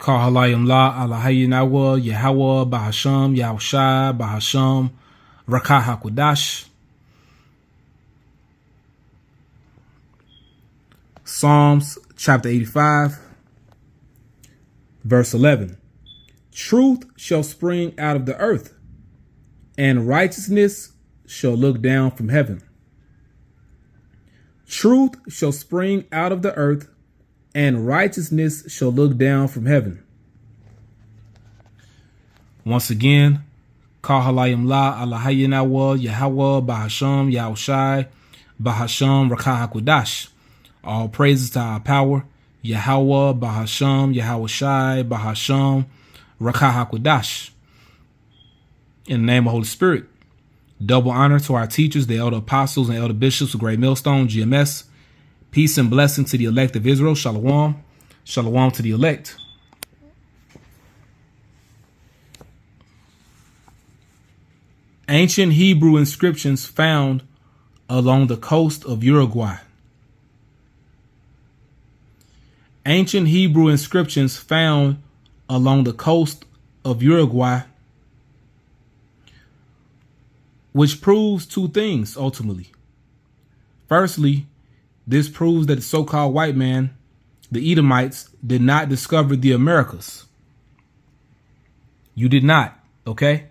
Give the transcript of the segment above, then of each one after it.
Kahalayim La Alahayinawa Yahweh Bahasham Yahushai Bahasham Rakah HaKodash. Psalms chapter 85, verse 11. Truth shall spring out of the earth, and righteousness shall look down from heaven. Truth shall spring out of the earth, and righteousness shall look down from heaven. Once again, Kahalayim La Alahayinawa Yahweh Bahasham Yahushai Bahasham Rakah HaKodash. All praises to our power, Yahweh Bahasham Yahushai Bahasham Rakah HaKodash. In the name of the Holy Spirit. Double honor to our teachers, the elder apostles and elder bishops of Great Millstone, GMS. Peace and blessing to the elect of Israel. Shalom. Shalom to the elect. Ancient Hebrew inscriptions found along the coast of Uruguay. Ancient Hebrew inscriptions found along the coast of Uruguay, which proves two things ultimately. Firstly, this proves that the so-called white man, the Edomites, did not discover the Americas. You did not, okay?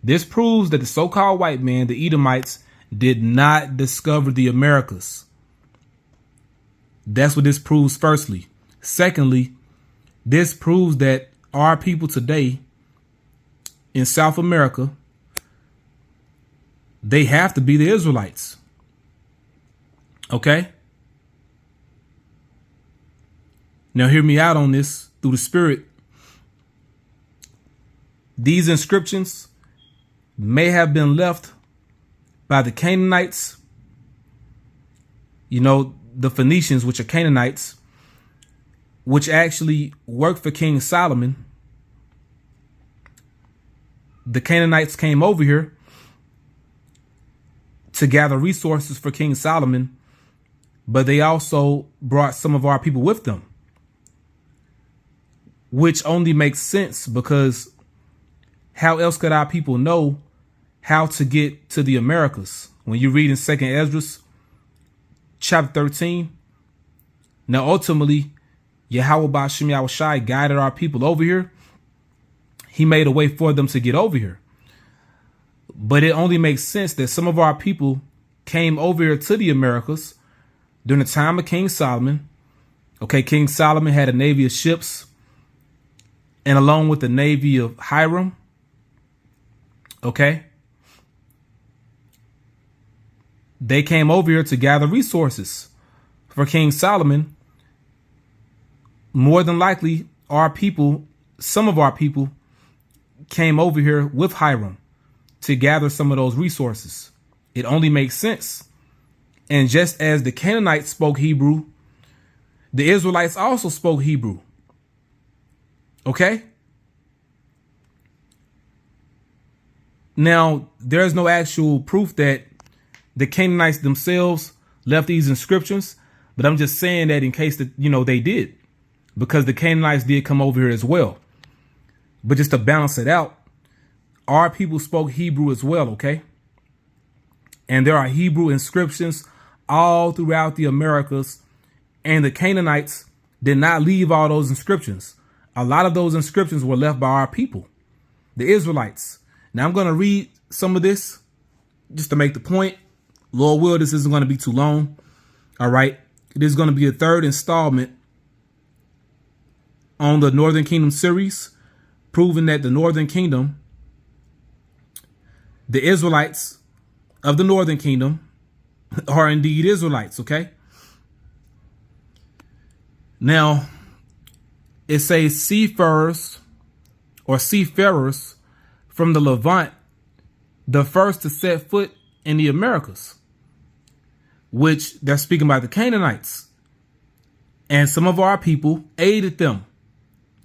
This proves that the so-called white man, the Edomites, did not discover the Americas. That's what this proves firstly. Secondly, this proves that our people today in South America, they have to be the Israelites. Okay? Now hear me out on this through the Spirit. These inscriptions may have been left by the Canaanites, the Phoenicians, which are Canaanites, which actually worked for King Solomon. The Canaanites came over here to gather resources for King Solomon, but they also brought some of our people with them, which only makes sense because how else could our people know how to get to the Americas? When you read in 2nd Ezra, chapter 13, now ultimately, Yahweh Ba'ashem Yahushai guided our people over here. He made a way for them to get over here. But it only makes sense that some of our people came over here to the Americas during the time of King Solomon. Okay, King Solomon had a navy of ships, and along with the navy of Hiram, okay, they came over here to gather resources for King Solomon. More than likely, our people, some of our people, came over here with Hiram to gather some of those resources. It only makes sense. And just as the Canaanites spoke Hebrew, the Israelites also spoke Hebrew. Okay? Now, there's no actual proof that the Canaanites themselves left these inscriptions, but I'm just saying that in case that, they did, because the Canaanites did come over here as well. But just to balance it out, our people spoke Hebrew as well, okay? And there are Hebrew inscriptions all throughout the Americas, and the Canaanites did not leave all those inscriptions. A lot of those inscriptions were left by our people, the Israelites. Now I'm going to read some of this just to make the point. Lord will, this isn't going to be too long. All right. It is going to be a third installment on the Northern Kingdom series, proving that the Northern Kingdom, the Israelites of the Northern Kingdom, are indeed Israelites. Okay. Now, it says seafarers from the Levant, the first to set foot in the Americas, which they're speaking about the Canaanites. And some of our people aided them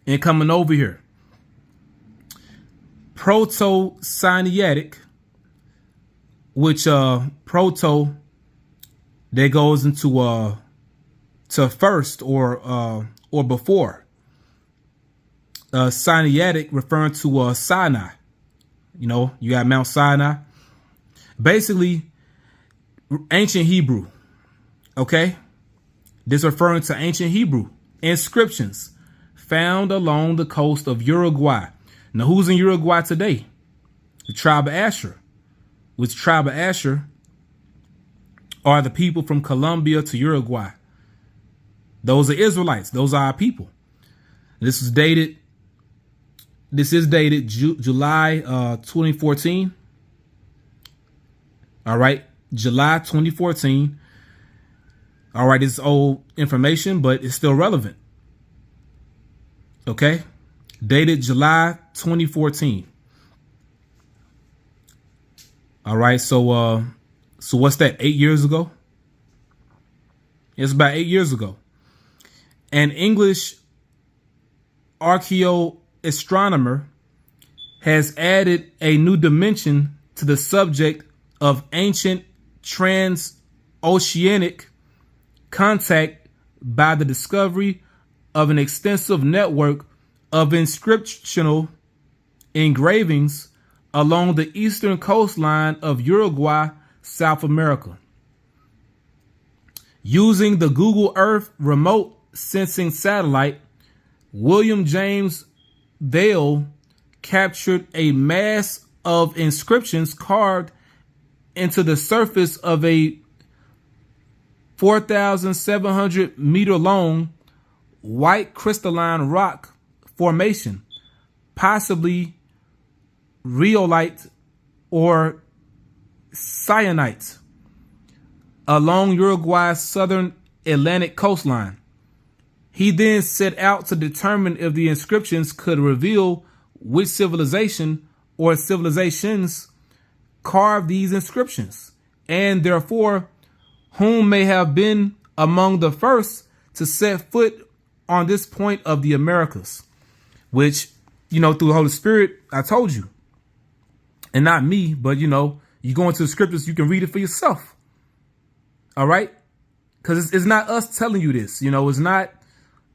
in coming over here. Proto-Sinaitic, which proto, that goes into to first or before. Sinaitic, referring to Sinai. You know, you got Mount Sinai. Basically, ancient Hebrew. Okay? This referring to ancient Hebrew inscriptions found along the coast of Uruguay. Now, who's in Uruguay today? The tribe of Asher. Which tribe of Asher are the people from Colombia to Uruguay. Those are Israelites. Those are our people. This is dated July 2014. All right. July 2014. All right. It's old information, but it's still relevant. Okay. Dated July 2014. All right. So what's that? 8 years ago? It's about 8 years ago. An English archaeoastronomer has added a new dimension to the subject of ancient transoceanic contact by the discovery of an extensive network of inscriptional engravings along the eastern coastline of Uruguay, South America. Using the Google Earth remote sensing satellite, William James Vail captured a mass of inscriptions carved into the surface of a 4,700 meter long white crystalline rock formation, possibly rhyolite or syenite, along Uruguay's southern Atlantic coastline. He then set out to determine if the inscriptions could reveal which civilization or civilizations carved these inscriptions, and therefore whom may have been among the first to set foot on this point of the Americas, which, you know, through the Holy Spirit, I told you, and not me, but, you know, you go into the scriptures, you can read it for yourself. All right. Because it's not us telling you this, you know, it's not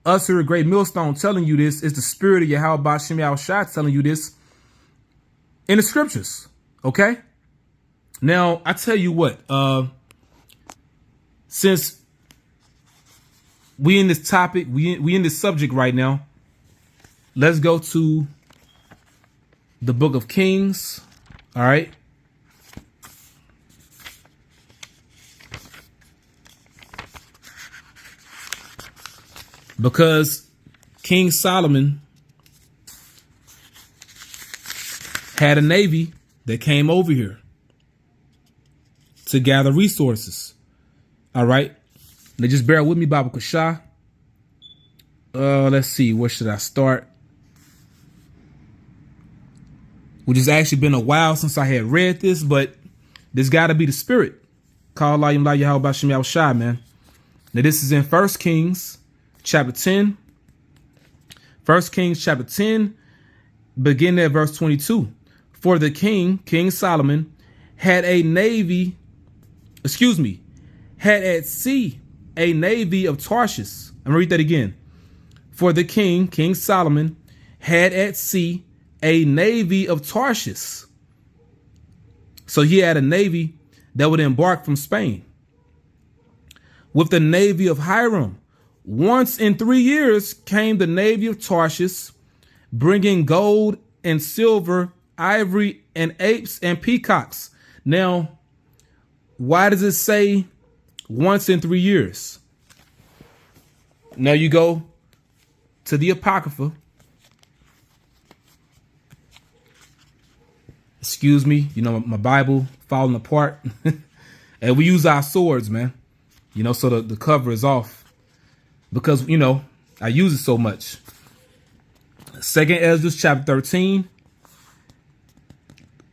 us here at Great Millstone telling you this. It's the spirit of Yahweh Bashem Yahushua telling you this in the scriptures. Okay. Now, I tell you what, since we in this topic, we in this subject right now, let's go to the book of Kings. All right. Because King Solomon had a navy that came over here to gather resources. All right. Now just bear with me, Baba Kasha. Let's see. Where should I start? Which has actually been a while since I had read this, but this got to be the spirit. Call Layim La Yahweh Bashem Yahushua, man. Now this is in 1 Kings chapter 10. 1 Kings chapter 10, beginning at verse 22. For the king, King Solomon, had at sea a navy of Tarshish. I'm going to read that again. For the king, King Solomon, had at sea a navy of Tarshish. So he had a navy that would embark from Spain. With the navy of Hiram, once in 3 years came the navy of Tarshish, bringing gold and silver, ivory and apes and peacocks. Now, why does it say once in 3 years? Now you go to the Apocrypha. Excuse me, you know, my Bible falling apart. And we use our swords, man. You know, so the cover is off. Because, you know, I use it so much. 2nd Ezra chapter 13.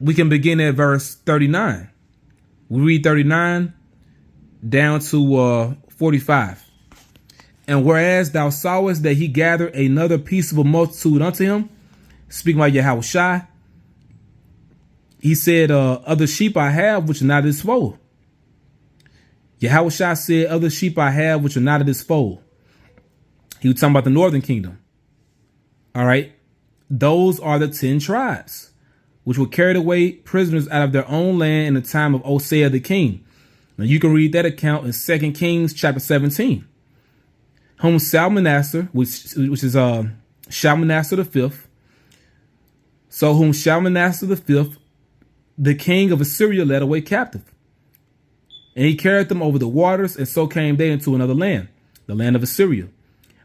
We can begin at verse 39. We read 39 down to 45. And whereas thou sawest that he gathered another peaceable multitude unto him, speaking by Yahushua, he said, other sheep I have which are not of this fold. Yahushua said, other sheep I have which are not of this fold. He was talking about the northern kingdom. All right. Those are the 10 tribes, which were carried away prisoners out of their own land in the time of Hosea the king. Now you can read that account in 2 Kings chapter 17. Whom Shalmaneser, which is Shalmaneser the fifth. So whom Shalmaneser the fifth, the king of Assyria, led away captive. And he carried them over the waters, and so came they into another land, the land of Assyria.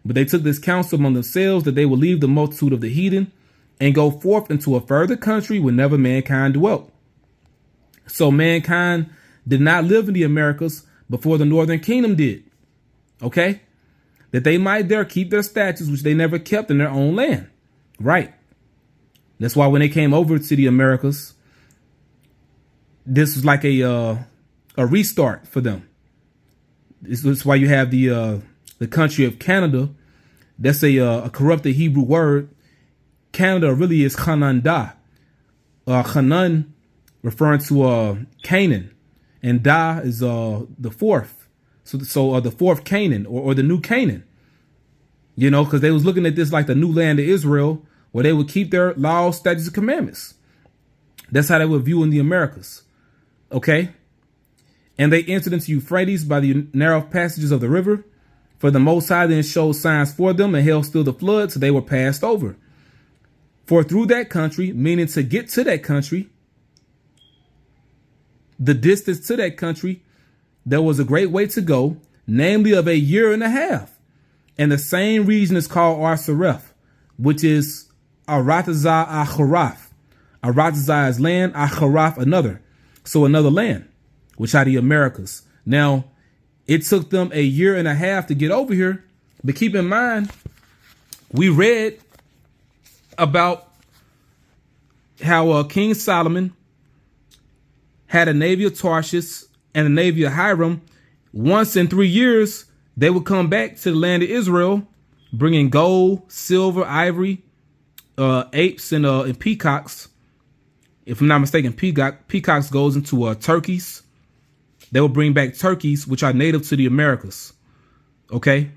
But they took this counsel among themselves that they would leave the multitude of the heathen and go forth into a further country where never mankind dwelt. So mankind did not live in the Americas before the northern kingdom did. Okay? That they might there keep their statutes, which they never kept in their own land. Right. That's why when they came over to the Americas, this was like a restart for them. This is why you have the country of Canada. That's a corrupted Hebrew word. Canada really is Canaan. Canaan referring to Canaan, and Da is the fourth. So the fourth Canaan or the new Canaan, you know, because they was looking at this like the new land of Israel, where they would keep their laws, statutes, and commandments. That's how they were viewing the Americas. Okay. And they entered into Euphrates by the narrow passages of the river. For the Most High then showed signs for them and held still the flood, so they were passed over. For through that country, meaning to get to that country, the distance to that country, there was a great way to go, namely of a year and a half. And the same region is called Arsareth, which is Aratazah Acharath. Aratazah is land, Acharath another. So another land, which are the Americas. Now, it took them a year and a half to get over here. But keep in mind, we read about how King Solomon had a navy of Tarshish and a navy of Hiram. Once in 3 years, they would come back to the land of Israel, bringing gold, silver, ivory, apes, and peacocks. If I'm not mistaken, peacocks goes into turkeys. They will bring back turkeys, which are native to the Americas. Okay.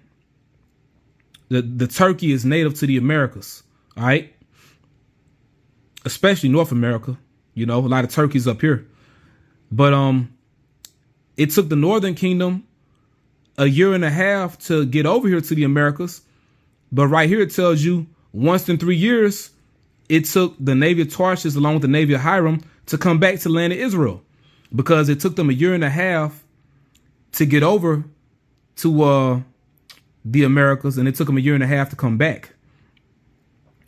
The turkey is native to the Americas. All right. Especially North America. You know, a lot of turkeys up here. But it took the Northern Kingdom a year and a half to get over here to the Americas. But right here it tells you once in 3 years, it took the navy of Tarshish along with the navy of Hiram to come back to the land of Israel, because it took them a year and a half to get over to the Americas, and it took them a year and a half to come back.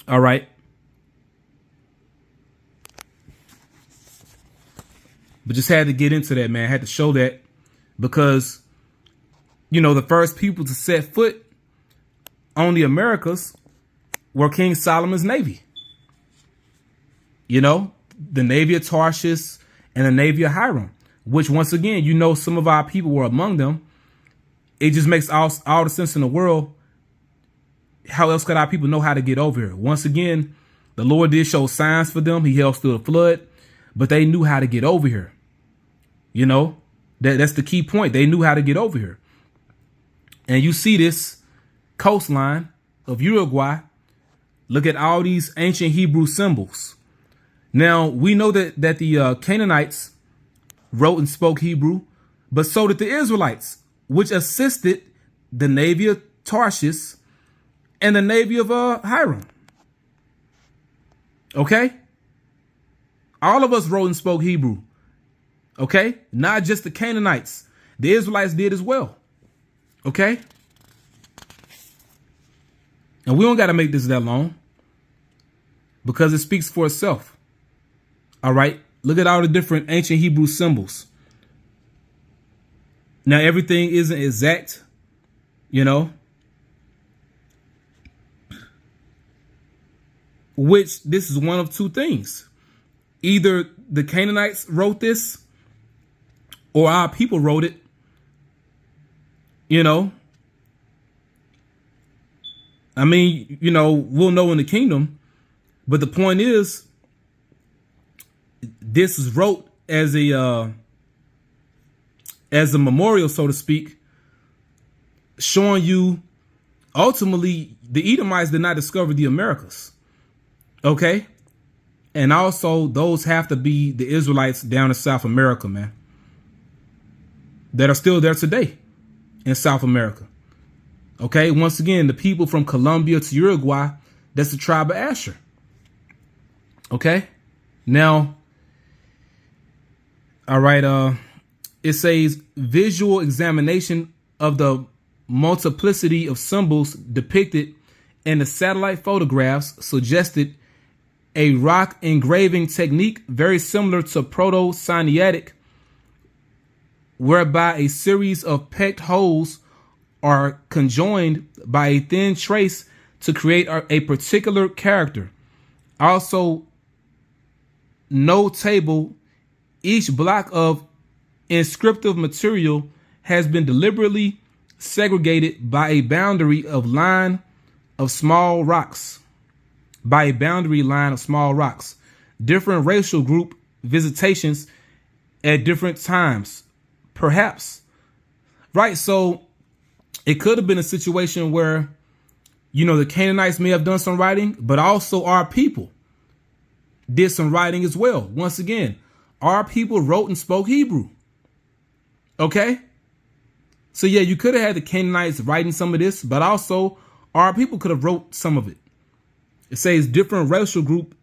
All right. But just had to get into that, man. I had to show that because, you know, the first people to set foot on the Americas were King Solomon's navy. You know, the navy of Tarshish and the navy of Hiram, which once again, you know, some of our people were among them. It just makes all the sense in the world. How else could our people know how to get over here? Once again, the Lord did show signs for them. He held still the flood, but they knew how to get over here. You know, that's the key point. They knew how to get over here. And you see this coastline of Uruguay. Look at all these ancient Hebrew symbols. Now, we know that the Canaanites wrote and spoke Hebrew, but so did the Israelites, which assisted the navy of Tarshish and the navy of Hiram. Okay? All of us wrote and spoke Hebrew. Okay? Not just the Canaanites. The Israelites did as well. Okay? And we don't got to make this that long because it speaks for itself. All right? Look at all the different ancient Hebrew symbols. Now, everything isn't exact, you know, which this is one of two things. Either the Canaanites wrote this or our people wrote it, you know. I mean, you know, we'll know in the kingdom, but the point is, this is wrote as a memorial, so to speak, showing you ultimately the Edomites did not discover the Americas. Okay. And also those have to be the Israelites down in South America, man, that are still there today in South America. Okay. Once again, the people from Colombia to Uruguay, that's the tribe of Asher. Okay. Now, all right. It says visual examination of the multiplicity of symbols depicted in the satellite photographs suggested a rock engraving technique very similar to Proto-Sinaitic, whereby a series of pecked holes are conjoined by a thin trace to create a particular character. Also, no table, each block of inscriptive material has been deliberately segregated by a boundary line of small rocks. Different racial group visitations at different times, perhaps. Right. So it could have been a situation where, the Canaanites may have done some writing, but also our people did some writing as well. Once again, our people wrote and spoke Hebrew. Okay. So yeah, you could have had the Canaanites writing some of this, but also our people could have wrote some of it. It says different racial group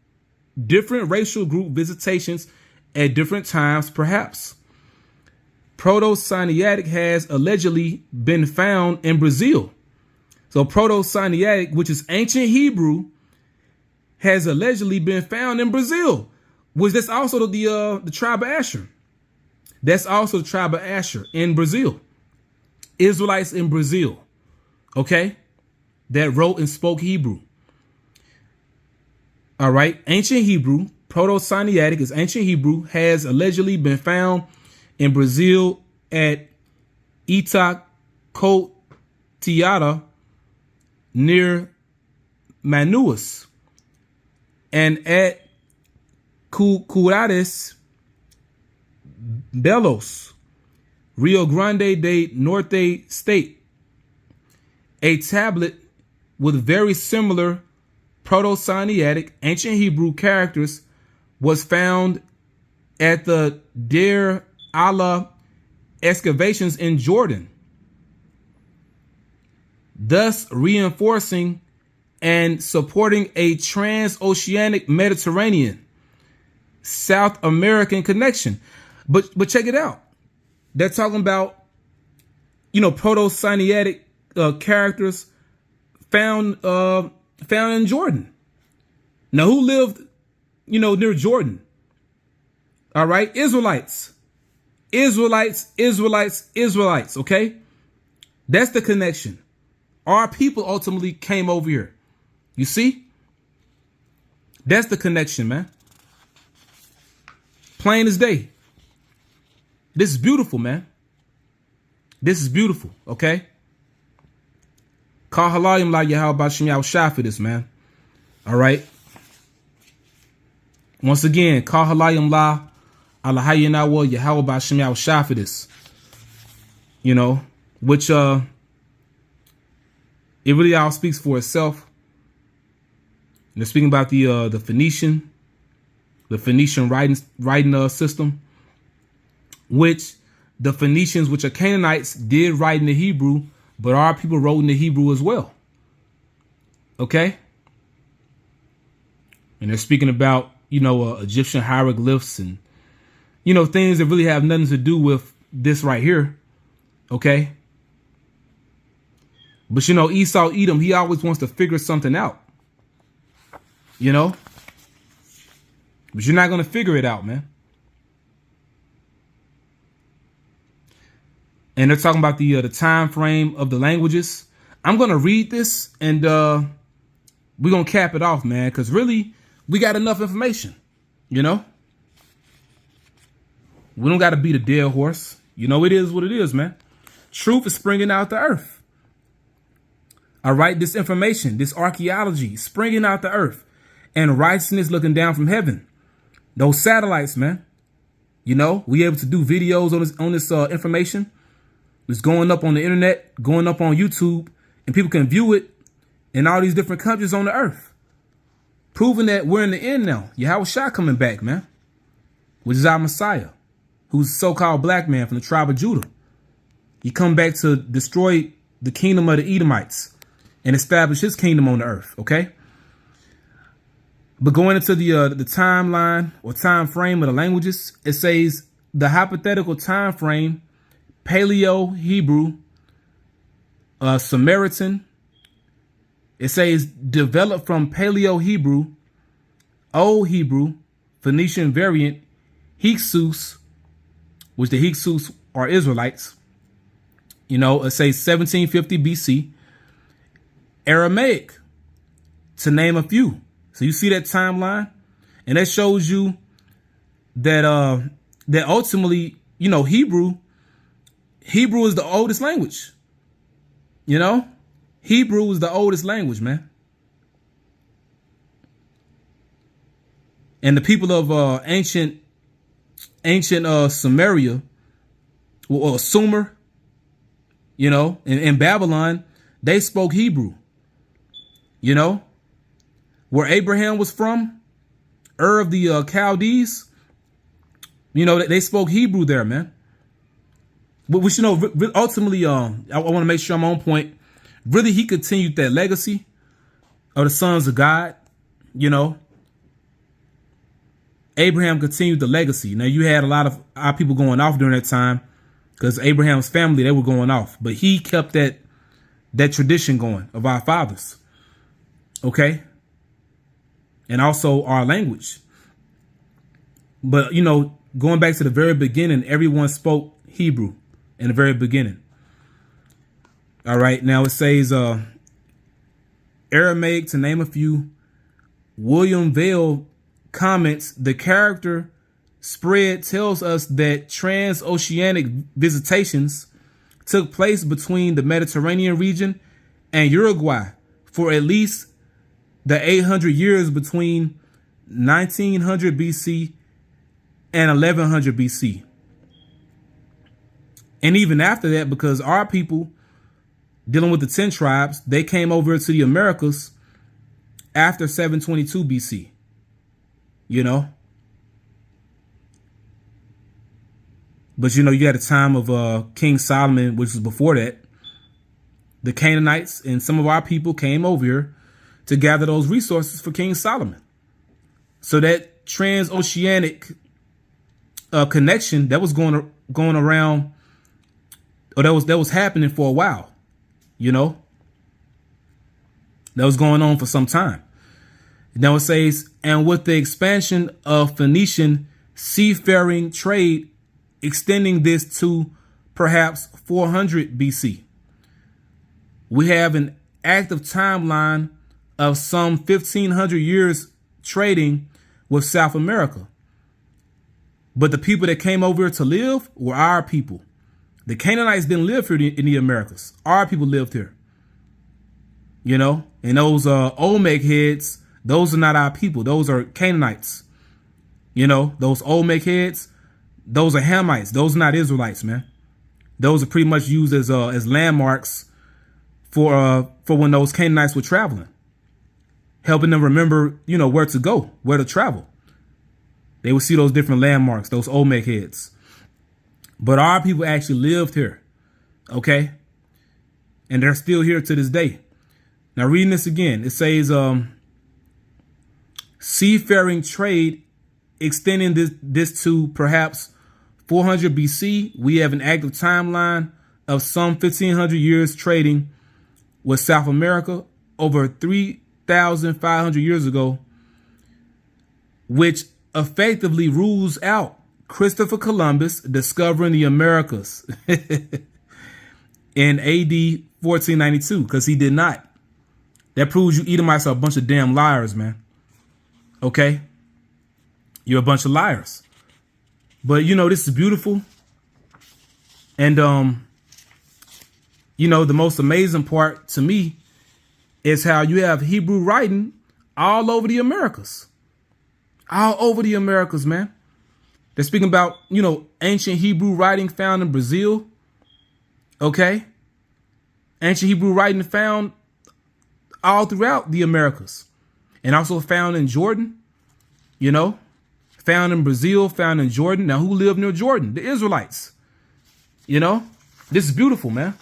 visitations at different times, perhaps. Proto-Sinaitic has allegedly been found in Brazil. So Proto-Sinaitic, which is ancient Hebrew, has allegedly been found in Brazil, which that's also the tribe of Asher. That's also the tribe of Asher in Brazil. Israelites in Brazil, okay, that wrote and spoke Hebrew. All right. Ancient Hebrew, Proto-Sinaitic is ancient Hebrew, has allegedly been found in Brazil at Itacoatiara near Manaus and at Curades Belos, Rio Grande do Norte state. A tablet with very similar Proto-Sinaitic ancient Hebrew characters was found at the Deir Allah excavations in Jordan, thus reinforcing and supporting a transoceanic Mediterranean South American connection. But check it out. They're talking about, Proto-Sinaitic characters found in Jordan. Now, who lived, near Jordan? All right. Israelites. Okay. That's the connection. Our people ultimately came over here. You see? That's the connection, man. Plain as day. This is beautiful, man. This is beautiful. Okay. Call halayim la Yahweh Bashim Yahushua for this, man. All right. Once again, call halayim la Alahayinawa Yahweh Bashim Yahushua for this. Which it really all speaks for itself. And they're speaking about the Phoenician writing system, which the Phoenicians, which are Canaanites, did write in the Hebrew, but our people wrote in the Hebrew as well. Okay. And they're speaking about, Egyptian hieroglyphs and, things that really have nothing to do with this right here. Okay. But, Esau Edom, he always wants to figure something out, but you're not going to figure it out, man. And they're talking about the time frame of the languages. I'm going to read this and we're going to cap it off, man, because really we got enough information, We don't got to beat a dead horse. It is what it is, man. Truth is springing out the earth. All right. This information, this archaeology springing out the earth and righteousness looking down from heaven. Those satellites, man. We able to do videos on this information. It's going up on the internet, going up on YouTube, and people can view it in all these different countries on the earth. proving that we're in the end now. Yahweh Shah coming back, man, which is our Messiah, who's a so-called black man from the tribe of Judah. He come back to destroy the kingdom of the Edomites and establish his kingdom on the earth, okay? But going into the timeline or time frame of the languages, it says the hypothetical time frame, Paleo-Hebrew, Samaritan. It says developed from Paleo-Hebrew, Old Hebrew, Phoenician variant, Hyksos, which the Hyksos are Israelites. You know, it says 1750 BC. Aramaic, to name a few. So you see that timeline, and that shows you that that ultimately, you know, Hebrew is the oldest language. You know, Hebrew is the oldest language, man. And the people of ancient Samaria or Sumer, you know, in Babylon, they spoke Hebrew. You know, where Abraham was from, Ur of the Chaldees, you know, they spoke Hebrew there, man. But we should know, ultimately, I want to make sure I'm on point. Really, he continued that legacy of the sons of God. You know, Abraham continued the legacy. Now, you had a lot of our people going off during that time because Abraham's family, they were going off. But he kept that tradition going of our fathers. Okay. And also our language. But, you know, going back to the very beginning, everyone spoke Hebrew in the very beginning. All right. Now it says Aramaic, to name a few. William Vale comments, the character spread tells us that transoceanic visitations took place between the Mediterranean region and Uruguay for at least the 800 years between 1900 BC and 1100 BC. And even after that, because our people dealing with the 10 tribes, they came over to the Americas after 722 BC, you know. But, you know, you had a time of King Solomon, which was before that. The Canaanites and some of our people came over here to gather those resources for King Solomon. So that transoceanic connection that was going around, or that was happening for a while, you know, that was going on for some time. Now it says, and with the expansion of Phoenician seafaring trade, extending this to perhaps 400 BC, we have an active timeline of some 1,500 years trading with South America. But the people that came over here to live were our people. The Canaanites didn't live here in the Americas. Our people lived here. You know, and those Olmec heads, those are not our people. Those are Canaanites. You know, those Olmec heads, those are Hamites. Those are not Israelites, man. Those are pretty much used as landmarks for when those Canaanites were traveling, helping them remember, you know, where to go, where to travel. They would see those different landmarks, those Olmec heads. But our people actually lived here, okay? And they're still here to this day. Now, reading this again, it says, seafaring trade extending this to perhaps 400 BC. We have an active timeline of some 1,500 years trading with South America over 3,500 years ago, which effectively rules out Christopher Columbus discovering the Americas in AD 1492, because he did not. That proves you Edomites are a bunch of damn liars, man. Okay? You're a bunch of liars. But, you know, this is beautiful. And, you know, the most amazing part to me is how you have Hebrew writing all over the Americas. All over the Americas, man. They're speaking about, you know, ancient Hebrew writing found in Brazil. Okay? Ancient Hebrew writing found all throughout the Americas. and also found in Jordan, you know, found in Brazil, found in Jordan. Now, who lived near Jordan? The Israelites. You know, this is beautiful, man.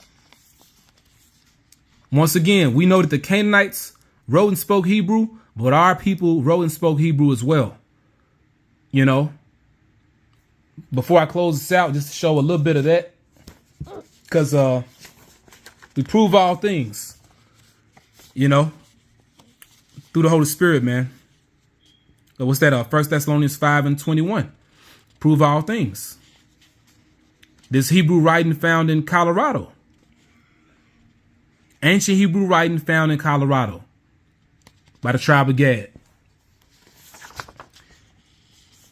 Once again, we know that the Canaanites wrote and spoke Hebrew, but our people wrote and spoke Hebrew as well. You know, before I close this out, just to show a little bit of that, because we prove all things, you know, through the Holy Spirit, man. So what's that? 1 Thessalonians 5:21. Prove all things. This Hebrew writing found in Colorado. Ancient Hebrew writing found in Colorado by the tribe of Gad.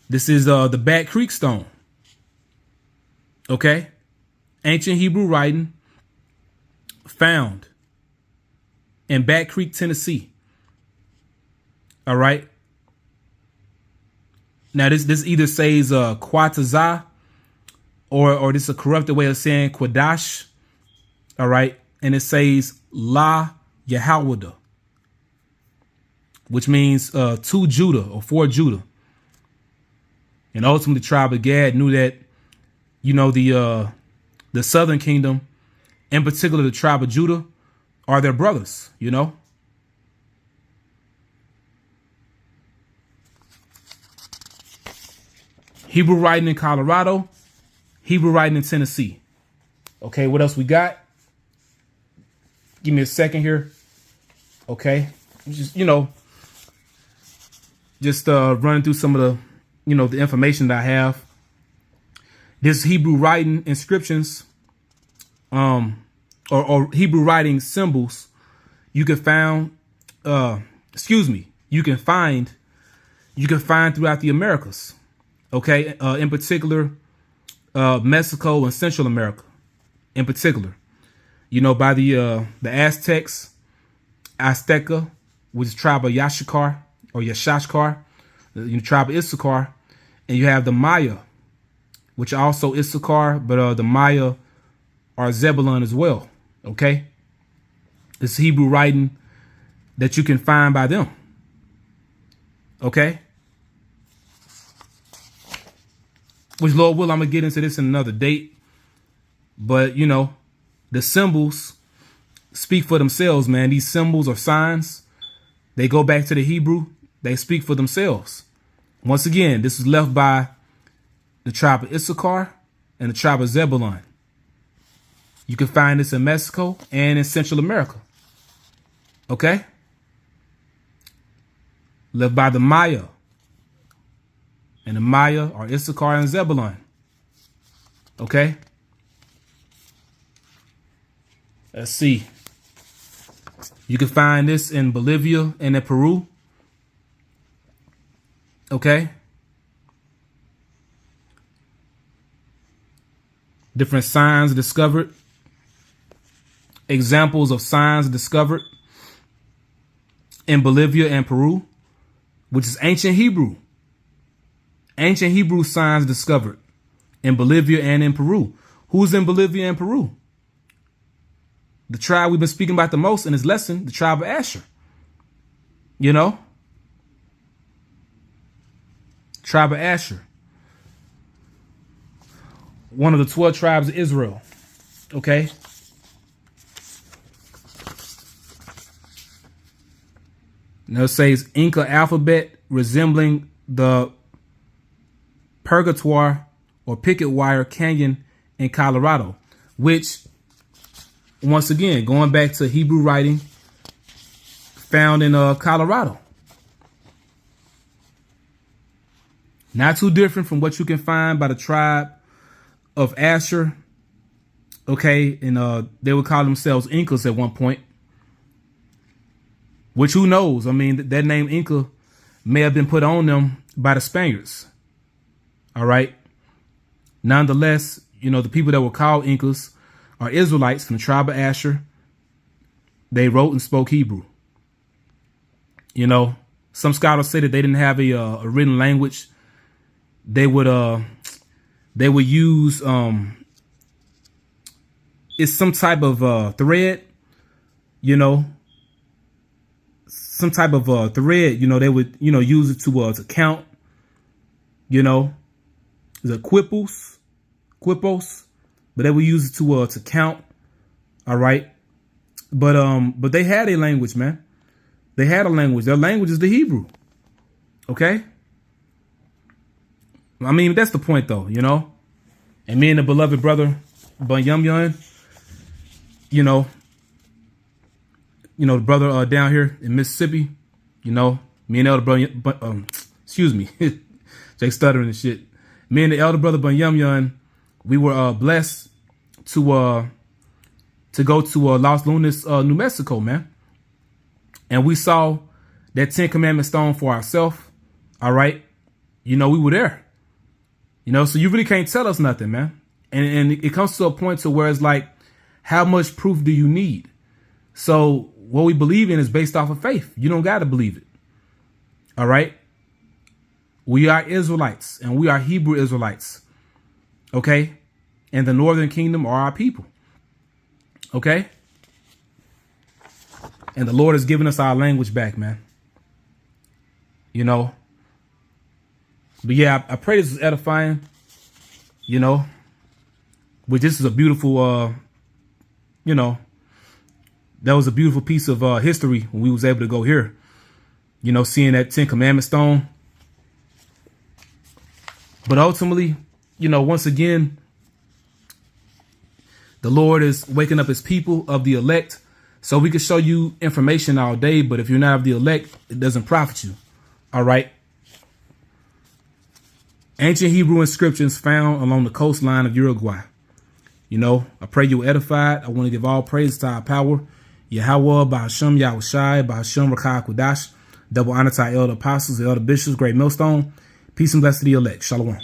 This is the Bat Creek stone. Okay. Ancient Hebrew writing found in Bat Creek, Tennessee. All right. Now this either says Quatazah or this is a corrupted way of saying Quadash. All right. And it says La Yahawada, which means to Judah or for Judah. And ultimately, the tribe of Gad knew that, you know, the southern kingdom, in particular the tribe of Judah, are their brothers, you know. Hebrew writing in Colorado, Hebrew writing in Tennessee. Okay, what else we got? Give me a second here. Okay, just, you know, just running through some of the, you know, the information that I have. This Hebrew writing inscriptions, or Hebrew writing symbols, you can find, you can find throughout the Americas. Okay, in particular, Mexico and Central America, in particular. You know, by the Aztecs, Azteca, which is tribe of Yashikar or Yashashkar, the tribe of Issachar, and you have the Maya, which are also Issachar, but the Maya are Zebulun as well. Okay, it's Hebrew writing that you can find by them. Okay, which, Lord will, I'm gonna get into this in another date, but you know, the symbols speak for themselves, man. These symbols or signs, they go back to the Hebrew. They speak for themselves. Once again, this is left by the tribe of Issachar and the tribe of Zebulun. You can find this in Mexico and in Central America. Okay? Left by the Maya. And the Maya are Issachar and Zebulun. Okay? Let's see. You can find this in Bolivia and in Peru. Okay. Different signs discovered. Examples of signs discovered in Bolivia and Peru, which is ancient Hebrew. Ancient Hebrew signs discovered in Bolivia and in Peru. Who's in Bolivia and Peru? The tribe we've been speaking about the most in this lesson, the tribe of Asher. You know? Tribe of Asher. One of the 12 tribes of Israel. Okay? Now it says Inca alphabet resembling the Purgatoire or Picket Wire Canyon in Colorado, which, once again, going back to Hebrew writing found in Colorado. Not too different from what you can find by the tribe of Asher. Okay, and they would call themselves Incas at one point. Which, who knows? I mean, that name Inca may have been put on them by the Spaniards. All right. Nonetheless, you know, the people that were called Incas are Israelites from the tribe of Asher. They wrote and spoke Hebrew. You know, some scholars say that they didn't have a written language. They would use it's some type of thread, you know, some type of thread. You know, they would, you know, use it to count. You know, the quipos, but they would use it to count. All right, but they had a language, man. They had a language. Their language is the Hebrew. Okay. I mean, that's the point, though, you know. And me and the beloved brother Bunyamyan, you know, the brother down here in Mississippi, you know, me and elder brother, excuse me, Jake stuttering and shit. Me and the elder brother Bunyamyan, we were blessed to go to Los Lunas, New Mexico, man. And we saw that 10 Commandment stone for ourselves. All right. You know, we were there. You know, so you really can't tell us nothing, man. And it comes to a point to where it's like, how much proof do you need? So what we believe in is based off of faith. You don't got to believe it. All right. We are Israelites and we are Hebrew Israelites. OK. And the Northern Kingdom are our people. OK. And the Lord has given us our language back, man. You know. But yeah, I pray this is edifying. You know. But this is a beautiful, you know, that was a beautiful piece of history when we was able to go here. You know, seeing that 10 Commandment stone. But ultimately, you know, once again, the Lord is waking up his people of the elect. So we can show you information all day, but if you're not of the elect, it doesn't profit you. All right. Ancient Hebrew inscriptions found along the coastline of Uruguay. You know, I pray you're edified. I want to give all praise to our power. Yahweh, Bahasham, Yahushai, Bahasham, Rakah, Kudash. Double honor to our elder apostles, the elder bishops, great millstone. Peace and blessing to the elect. Shalom.